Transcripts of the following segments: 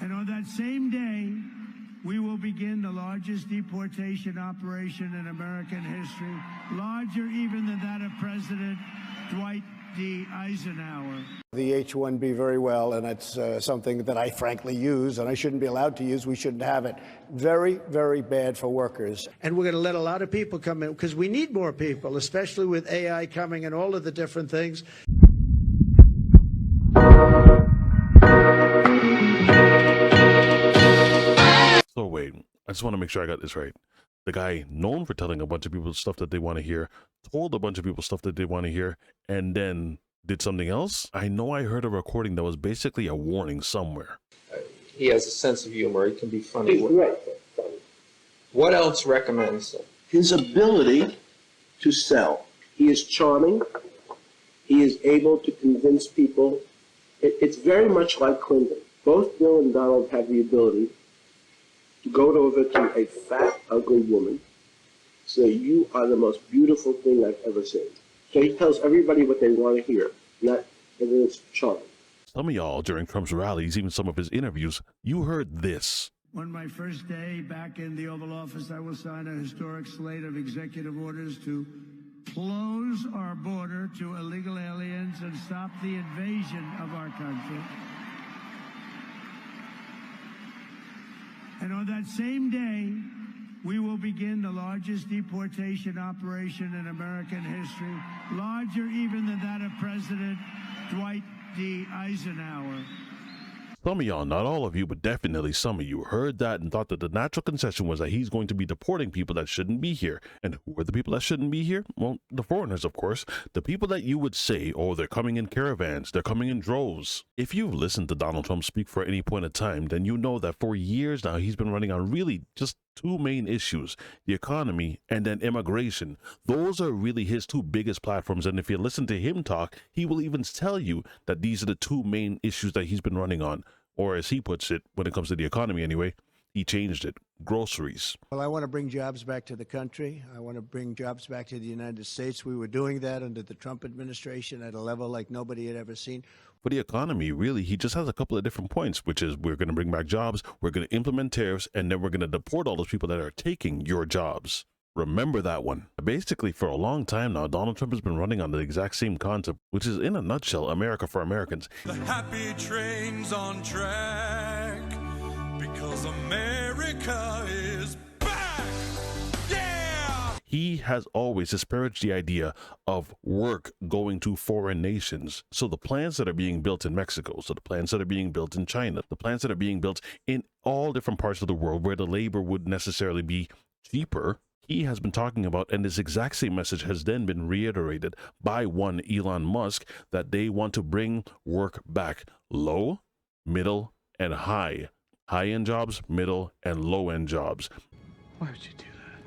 And on that same day, we will begin the largest deportation operation in American history, larger even than that of President Dwight D. Eisenhower. The H-1B very well, and it's something that I frankly use, and I shouldn't be allowed to use. We shouldn't have it. Very, very bad for workers. And we're going to let a lot of people come in, because we need more people, especially with AI coming and all of the different things. So wait, I just want to make sure I got this right. The guy known for telling a bunch of people stuff that they want to hear, told a bunch of people stuff that they want to hear, and then did something else? I know I heard a recording that was basically a warning somewhere. He has a sense of humor. He can be funny. He's great. What else recommends him? His ability to sell. He is charming. He is able to convince people. It's very much like Clinton. Both Bill and Donald have the ability to go over to a fat, ugly woman, say, "You are the most beautiful thing I've ever seen." So he tells everybody what they want to hear, and it's charming. Some of y'all, during Trump's rallies, even some of his interviews, you heard this. On my first day back in the Oval Office, I will sign a historic slate of executive orders to close our border to illegal aliens and stop the invasion of our country. And on that same day, we will begin the largest deportation operation in American history, larger even than that of President Dwight D. Eisenhower. Some of y'all, not all of you, but definitely some of you, heard that and thought that the natural concession was that he's going to be deporting people that shouldn't be here. And who are the people that shouldn't be here? Well, the foreigners, of course. The people that you would say, oh, they're coming in caravans, they're coming in droves. If you've listened to Donald Trump speak for any point of time, then you know that for years now, he's been running on really just two main issues, the economy and then immigration. Those are really his two biggest platforms. And if you listen to him talk, he will even tell you that these are the two main issues that he's been running on. Or as he puts it, when it comes to the economy anyway, he changed it. Groceries. Well, I want to bring jobs back to the country. I want to bring jobs back to the United States. We were doing that under the Trump administration at a level like nobody had ever seen. For the economy, really, he just has a couple of different points, which is we're going to bring back jobs, we're going to implement tariffs, and then we're going to deport all those people that are taking your jobs. Remember that one. Basically, for a long time now, Donald Trump has been running on the exact same concept, which is, in a nutshell, America for Americans. The happy train's on track because America is back! Yeah! He has always disparaged the idea of work going to foreign nations. So the plants that are being built in Mexico, so the plants that are being built in China, the plants that are being built in all different parts of the world where the labor would necessarily be cheaper, he has been talking about, and this exact same message has then been reiterated by one Elon Musk, that they want to bring work back low, middle, and high. High-end jobs, middle, and low-end jobs. Why would you do that?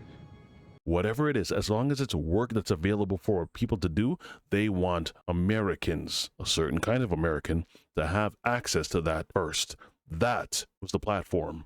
Whatever it is, as long as it's work that's available for people to do, they want Americans, a certain kind of American, to have access to that first. That was the platform.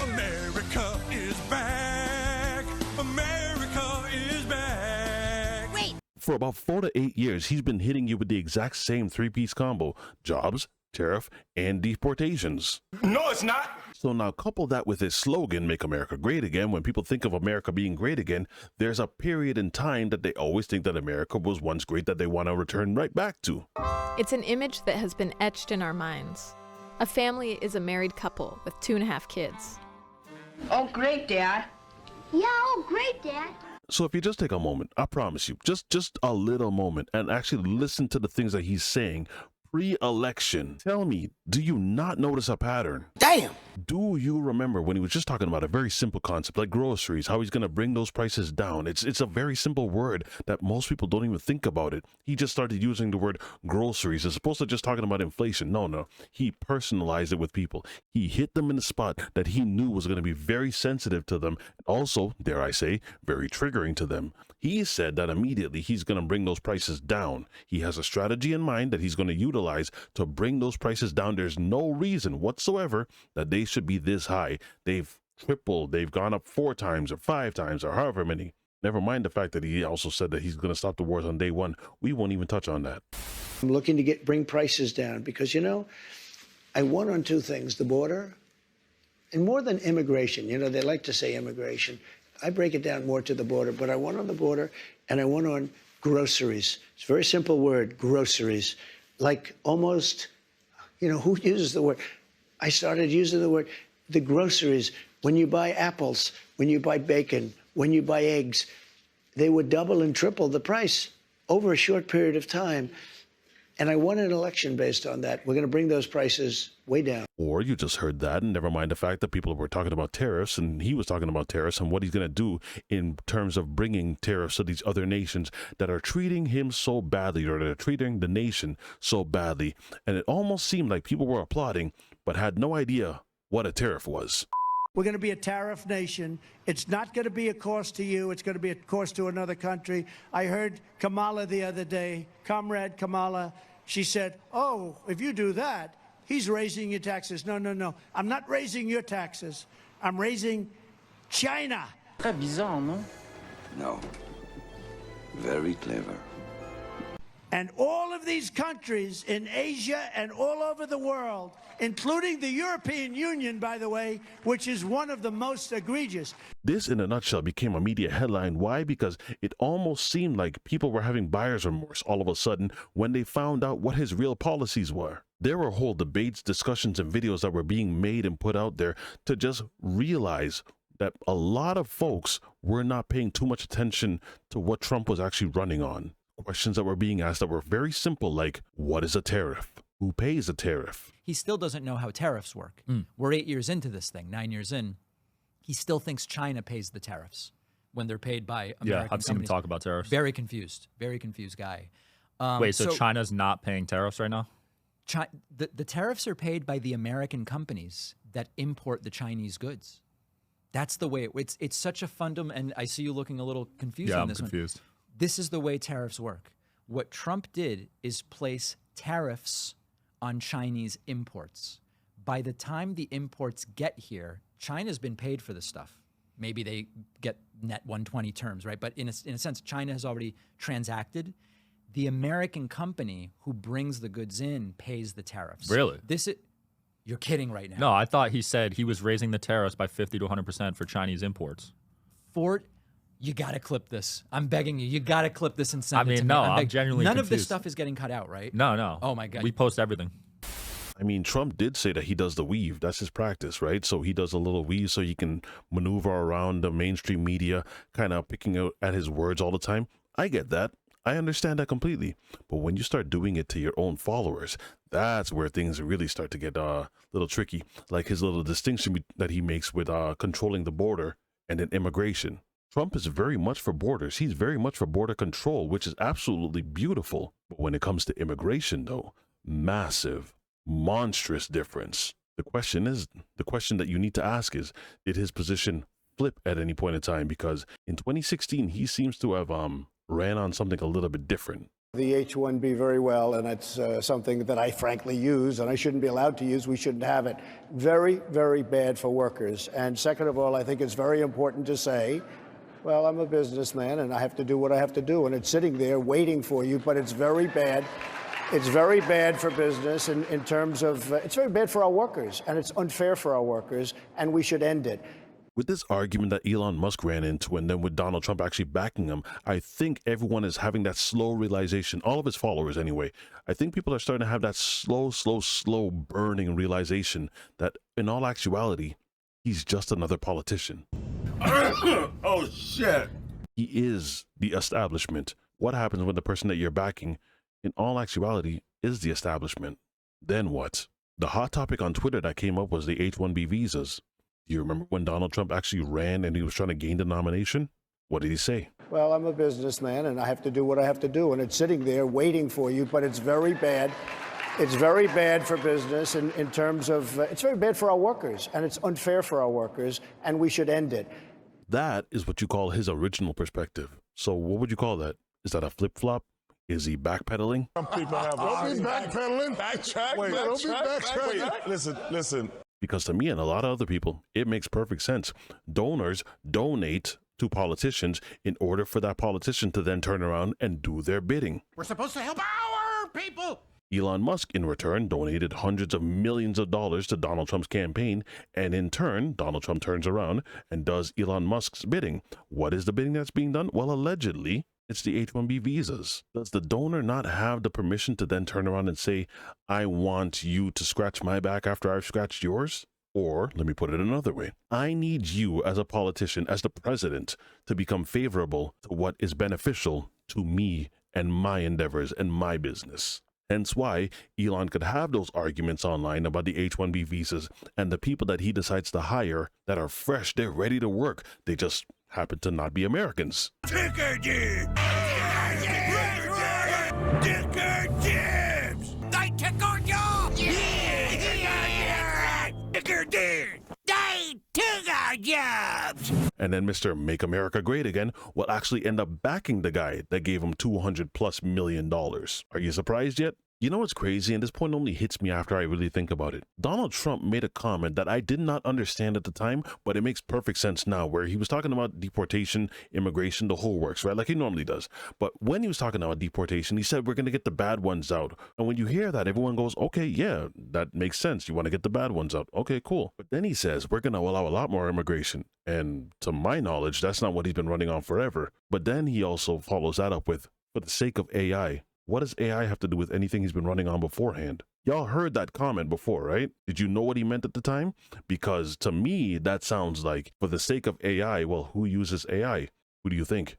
America is back! America is back! Wait! For about 4 to 8 years, he's been hitting you with the exact same three-piece combo. Jobs, tariff, and deportations. No, it's not! So now couple that with his slogan, Make America Great Again. When people think of America being great again, there's a period in time that they always think that America was once great that they want to return right back to. It's an image that has been etched in our minds. A family is a married couple with 2.5 kids. Oh, great, Dad. Yeah, oh, great, Dad. So if you just take a moment, I promise you, just a little moment, and actually listen to the things that he's saying pre-election, tell me, do you not notice a pattern? Damn! Do you remember when he was just talking about a very simple concept like groceries, how he's going to bring those prices down? It's a very simple word that most people don't even think about it. He just started using the word groceries as opposed to just talking about inflation. No. He personalized it with people. He hit them in the spot that he knew was going to be very sensitive to them, and also, dare I say, very triggering to them. He said that immediately he's going to bring those prices down. He has a strategy in mind that he's going to utilize to bring those prices down. There's no reason whatsoever that they should be this high. They've tripled, they've gone up 4 times or 5 times or however many. Never mind the fact that he also said that he's going to stop the wars on day one. We won't even touch on that. I'm looking to bring prices down because, I won on two things, the border, and more than immigration. You know, they like to say immigration. I break it down more to the border, but I won on the border, and I won on groceries. It's a very simple word, groceries. Like almost, you know, who uses the word? I started using the word, the groceries. When you buy apples, when you buy bacon, when you buy eggs, they would double and triple the price over a short period of time. And I won an election based on that. We're going to bring those prices way down. Or you just heard that, and never mind the fact that people were talking about tariffs, and he was talking about tariffs and what he's going to do in terms of bringing tariffs to these other nations that are treating him so badly, or that are treating the nation so badly. And it almost seemed like people were applauding, but had no idea what a tariff was. We're going to be a tariff nation. It's not going to be a cost to you. It's going to be a cost to another country. I heard Kamala the other day, Comrade Kamala. She said, oh, if you do that, he's raising your taxes. No, no, no. I'm not raising your taxes. I'm raising China. Très bizarre, non? No. Very clever. And all of these countries in Asia and all over the world, including the European Union, by the way, which is one of the most egregious. This, in a nutshell, became a media headline. Why? Because it almost seemed like people were having buyer's remorse all of a sudden when they found out what his real policies were. There were whole debates, discussions, and videos that were being made and put out there to just realize that a lot of folks were not paying too much attention to what Trump was actually running on. Questions that were being asked that were very simple, like, what is a tariff? Who pays a tariff? He still doesn't know how tariffs work. We're 8 years into this thing, 9 years in. He still thinks China pays the tariffs when they're paid by American companies. Yeah, I've seen him talk about tariffs. Very confused guy. Wait, so China's not paying tariffs right now? The tariffs are paid by the American companies that import the Chinese goods. That's the way it's such a fundamental, and I see you looking a little confused on this one. Yeah, I'm confused. This is the way tariffs work. What Trump did is place tariffs on Chinese imports. By the time the imports get here, China's been paid for this stuff. Maybe they get net 120 terms, right? But in a sense, China has already transacted. The American company who brings the goods in pays the tariffs. Really? You're kidding right now. No, I thought he said he was raising the tariffs by 50 to 100% for Chinese imports. You got to clip this. I'm begging you. You got to clip this and send it to me. I'm genuinely None confused. of this stuff is getting cut out, right? No. Oh, my God. We post everything. I mean, Trump did say that he does the weave. That's his practice, right? So he does a little weave so he can maneuver around the mainstream media, kind of picking out at his words all the time. I get that. I understand that completely. But when you start doing it to your own followers, that's where things really start to get a little tricky. Like his little distinction that he makes with controlling the border and then immigration. Trump is very much for borders. He's very much for border control, which is absolutely beautiful. But when it comes to immigration, though, massive, monstrous difference. The question that you need to ask is, did his position flip at any point in time? Because in 2016, he seems to have ran on something a little bit different. The H-1B very well, and it's something that I frankly use, and I shouldn't be allowed to use. We shouldn't have it. Very, very bad for workers. And second of all, I think it's very important to say, well, I'm a businessman, and I have to do what I have to do, and it's sitting there waiting for you, but it's very bad. It's very bad for business in terms of, it's very bad for our workers, and it's unfair for our workers, and we should end it. With this argument that Elon Musk ran into, and then with Donald Trump actually backing him, I think everyone is having that slow realization, all of his followers anyway. I think people are starting to have that slow burning realization that in all actuality, he's just another politician. Oh, shit. He is the establishment. What happens when the person that you're backing, in all actuality, is the establishment? Then what? The hot topic on Twitter that came up was the H-1B visas. Do you remember when Donald Trump actually ran and he was trying to gain the nomination? What did he say? Well, I'm a businessman, and I have to do what I have to do, and it's sitting there waiting for you, but it's very bad. It's very bad for business in terms of, it's very bad for our workers, and it's unfair for our workers, and we should end it. That is what you call his original perspective. So what would you call that? Is that a flip-flop? Is he backpedaling? Some people have. Don't be backpedaling. Backtrack. Wait, don't be backtracking. Listen. Because to me and a lot of other people, it makes perfect sense. Donors donate to politicians in order for that politician to then turn around and do their bidding. We're supposed to help our people. Elon Musk, in return, donated hundreds of millions of dollars to Donald Trump's campaign, and in turn, Donald Trump turns around and does Elon Musk's bidding. What is the bidding that's being done? Well, allegedly, it's the H-1B visas. Does the donor not have the permission to then turn around and say, I want you to scratch my back after I've scratched yours? Or, let me put it another way, I need you as a politician, as the president, to become favorable to what is beneficial to me and my endeavors and my business. Hence why Elon could have those arguments online about the H-1B visas and the people that he decides to hire that are fresh, they're ready to work. They just happen to not be Americans. Ticker dibs! Ticker dibs! They took our jobs! Yeah! Ticker dibs! They took our jobs! And then Mr. Make America Great Again will actually end up backing the guy that gave him $200+ million. Are you surprised yet? You know what's crazy, and this point only hits me after I really think about it. Donald Trump made a comment that I did not understand at the time, but it makes perfect sense now, where he was talking about deportation, immigration, the whole works, right? Like he normally does. But when he was talking about deportation, he said, we're going to get the bad ones out. And when you hear that, everyone goes, okay, yeah, that makes sense. You want to get the bad ones out. Okay, cool. But then he says, we're going to allow a lot more immigration. And to my knowledge, that's not what he's been running on forever. But then he also follows that up with, for the sake of AI. What does AI have to do with anything he's been running on beforehand? Y'all heard that comment before, right? Did you know what he meant at the time? Because to me, that sounds like, for the sake of AI, well, who uses AI? Who do you think?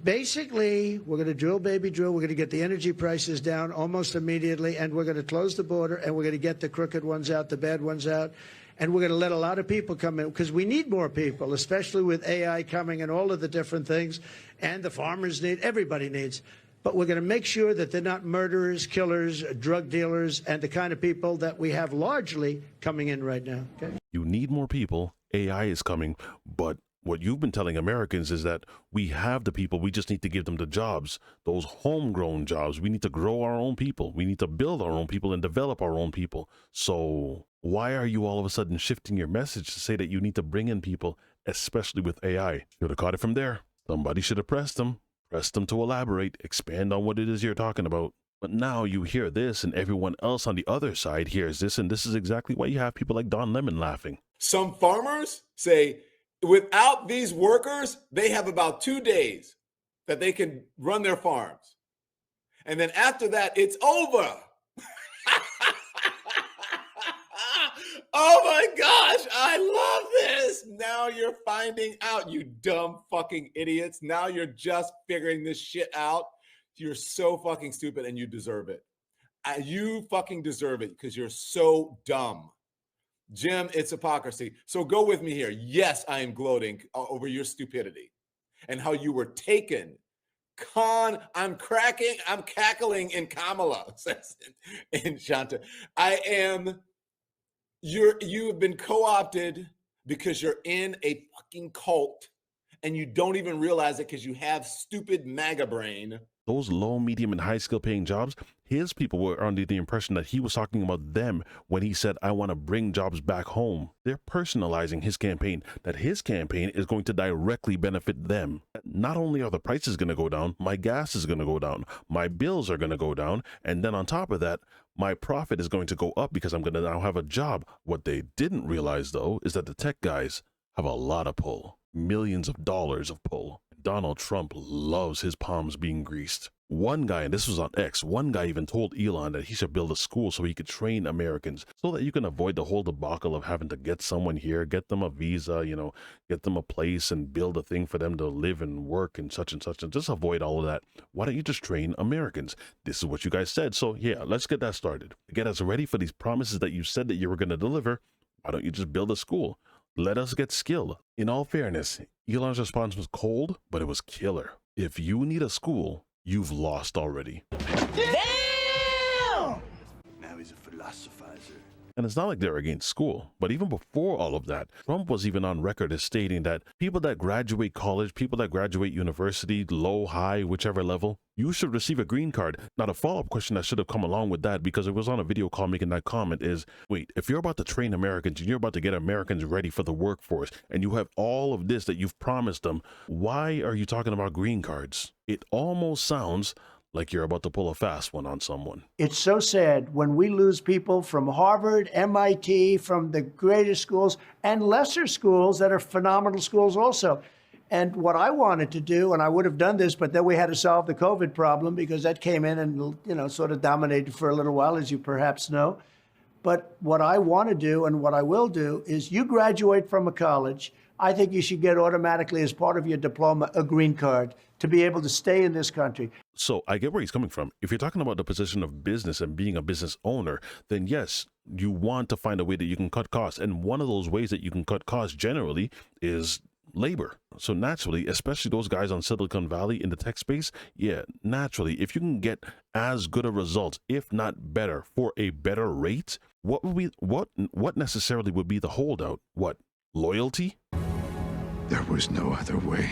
Basically, we're going to drill, baby, drill. We're going to get the energy prices down almost immediately, and we're going to close the border, and we're going to get the crooked ones out, the bad ones out, and we're going to let a lot of people come in, because we need more people, especially with AI coming and all of the different things, and the farmers need, everybody needs. But we're going to make sure that they're not murderers, killers, drug dealers, and the kind of people that we have largely coming in right now. Okay? You need more people. AI is coming. But what you've been telling Americans is that we have the people. We just need to give them the jobs, those homegrown jobs. We need to grow our own people. We need to build our own people and develop our own people. So why are you all of a sudden shifting your message to say that you need to bring in people, especially with AI? Should have caught it from there. Somebody should have pressed them. Press them to elaborate, expand on what it is you're talking about. But now you hear this and everyone else on the other side hears this, and this is exactly why you have people like Don Lemon laughing. Some farmers say without these workers, they have about 2 days that they can run their farms. And then after that, it's over. Oh my gosh, I love this. Now you're finding out, you dumb fucking idiots. Now you're just figuring this shit out. You're so fucking stupid and you deserve it. You fucking deserve it because you're so dumb. Jim, it's hypocrisy. So go with me here. Yes, I am gloating over your stupidity and how you were taken. I'm cackling in Kamala, says in Shanta. You have been co-opted because you're in a fucking cult and you don't even realize it because you have stupid MAGA brain. Those low, medium, and high skill paying jobs, his people were under the impression that he was talking about them when he said, I want to bring jobs back home. They're personalizing his campaign, that his campaign is going to directly benefit them. Not only are the prices going to go down, my gas is going to go down, my bills are going to go down, and then on top of that, my profit is going to go up because I'm going to now have a job. What they didn't realize, though, is that the tech guys have a lot of pull, millions of dollars of pull. Donald Trump loves his palms being greased. One guy, and this was on X, one guy even told Elon that he should build a school so he could train Americans so that you can avoid the whole debacle of having to get someone here, get them a visa, get them a place and build a thing for them to live and work and such, and just avoid all of that. Why don't you just train Americans? This is what you guys said. So yeah, let's get that started. Get us ready for these promises that you said that you were going to deliver. Why don't you just build a school? Let us get skilled. In all fairness, Elon's response was cold, but it was killer. If you need a school, you've lost already. Damn! Now he's a philosophizer. And it's not like they're against school, but even before all of that, Trump was even on record as stating that people that graduate college, people that graduate university, low, high, whichever level, you should receive a green card. Now, the follow-up question that should have come along with that, because it was on a video call making that comment, is, wait, if you're about to train Americans and you're about to get Americans ready for the workforce, and you have all of this that you've promised them, why are you talking about green cards? It almost sounds like you're about to pull a fast one on someone. It's so sad when we lose people from Harvard, MIT, from the greatest schools and lesser schools that are phenomenal schools also. And what I wanted to do, and I would have done this, but then we had to solve the COVID problem because that came in and, sort of dominated for a little while, as you perhaps know. But what I want to do and what I will do is you graduate from a college, I think you should get automatically as part of your diploma a green card to be able to stay in this country. So I get where he's coming from. If you're talking about the position of business and being a business owner, then yes, you want to find a way that you can cut costs. And one of those ways that you can cut costs generally is labor. So naturally, especially those guys on Silicon Valley in the tech space, yeah, naturally, if you can get as good a result, if not better, for a better rate, what necessarily would be the holdout? What? Loyalty? There was no other way.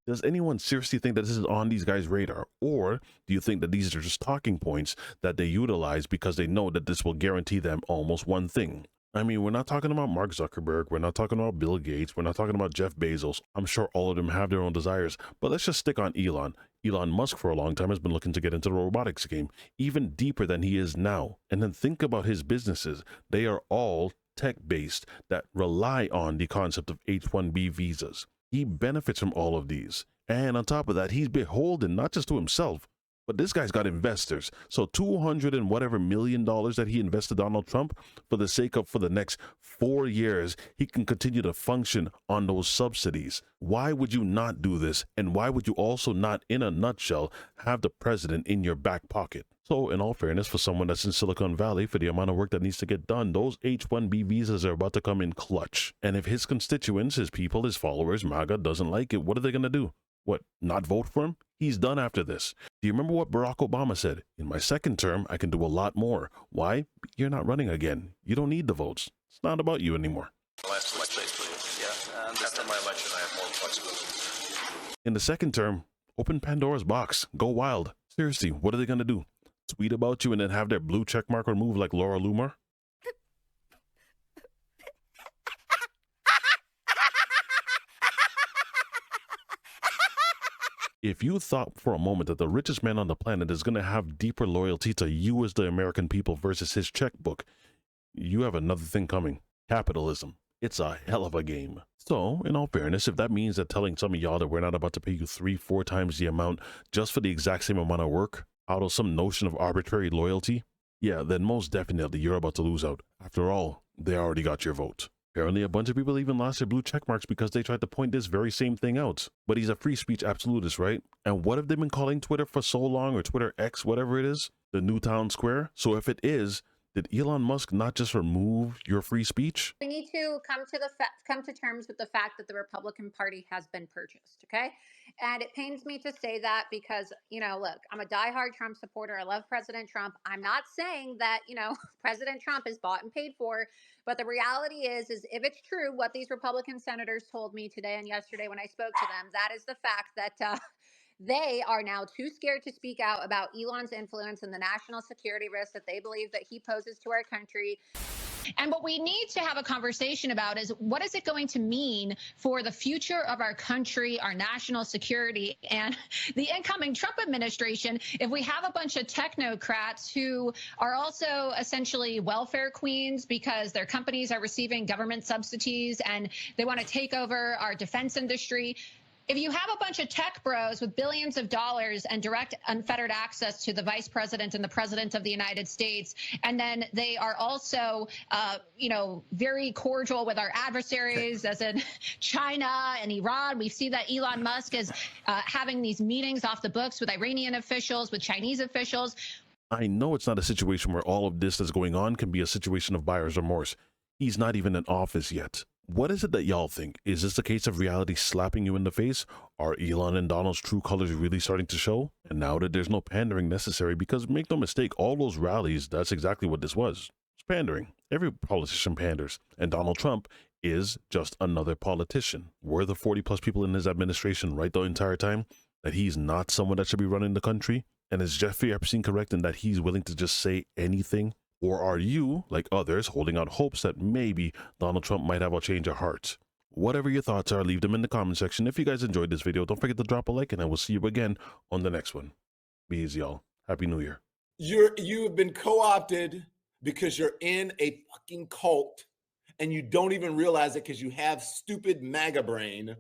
Does anyone seriously think that this is on these guys' radar? Or do you think that these are just talking points that they utilize because they know that this will guarantee them almost one thing? I mean, we're not talking about Mark Zuckerberg. We're not talking about Bill Gates. We're not talking about Jeff Bezos. I'm sure all of them have their own desires. But let's just stick on Elon. Elon Musk for a long time has been looking to get into the robotics game, even deeper than he is now. And then think about his businesses. They are all tech-based that rely on the concept of H-1B visas. He benefits from all of these. And on top of that, he's beholden not just to himself, but this guy's got investors. So $200 and whatever million that he invested Donald Trump for the sake of, for the next 4 years, he can continue to function on those subsidies. Why would you not do this? And why would you also not, in a nutshell, have the president in your back pocket? So in all fairness, for someone that's in Silicon Valley, for the amount of work that needs to get done, those H-1B visas are about to come in clutch. And if his constituents, his people, his followers, MAGA, doesn't like it, what are they going to do? What, not vote for him? He's done after this. Do you remember what Barack Obama said? In my second term, I can do a lot more. Why? You're not running again. You don't need the votes. It's not about you anymore. Last election, yeah. And after my election, I have more flexibility. In the second term, open Pandora's box. Go wild. Seriously, what are they going to do? Tweet about you and then have their blue check mark removed like Laura Loomer? If you thought for a moment that the richest man on the planet is going to have deeper loyalty to you as the American people versus his checkbook, you have another thing coming. Capitalism. It's a hell of a game. So, in all fairness, if that means that telling some of y'all that we're not about to pay you 3-4 times the amount just for the exact same amount of work out of some notion of arbitrary loyalty, yeah, then most definitely you're about to lose out. After all, they already got your vote. Apparently, a bunch of people even lost their blue check marks because they tried to point this very same thing out. But he's a free speech absolutist, right? And what have they been calling Twitter for so long, or Twitter X, whatever it is? The new town square? So if it is, did Elon Musk not just remove your free speech? We need to come to terms with the fact that the Republican Party has been purchased, okay? And it pains me to say that because, look, I'm a diehard Trump supporter. I love President Trump. I'm not saying that, President Trump is bought and paid for, but the reality is if it's true what these Republican senators told me today and yesterday when I spoke to them, that is the fact that they are now too scared to speak out about Elon's influence and the national security risk that they believe that he poses to our country. And what we need to have a conversation about is what is it going to mean for the future of our country, our national security, and the incoming Trump administration if we have a bunch of technocrats who are also essentially welfare queens because their companies are receiving government subsidies and they want to take over our defense industry. If you have a bunch of tech bros with billions of dollars and direct unfettered access to the vice president and the president of the United States, and then they are also, very cordial with our adversaries, as in China and Iran. We see that Elon Musk is having these meetings off the books with Iranian officials, with Chinese officials. I know it's not a situation where all of this that's going on can be a situation of buyer's remorse. He's not even in office yet. What is it that y'all think? Is this a case of reality slapping you in the face? Are Elon and Donald's true colors really starting to show? And now that there's no pandering necessary, because make no mistake, all those rallies, that's exactly what this was. It's pandering. Every politician panders. And Donald Trump is just another politician. Were the 40 plus people in his administration right the entire time that he's not someone that should be running the country? And is Jeffrey Epstein correct in that he's willing to just say anything? Or are you, like others, holding out hopes that maybe Donald Trump might have a change of heart? Whatever your thoughts are, leave them in the comment section. If you guys enjoyed this video, don't forget to drop a like, and I will see you again on the next one. Be easy, y'all. Happy New Year. You have been co-opted because you're in a fucking cult and you don't even realize it because you have stupid MAGA brain.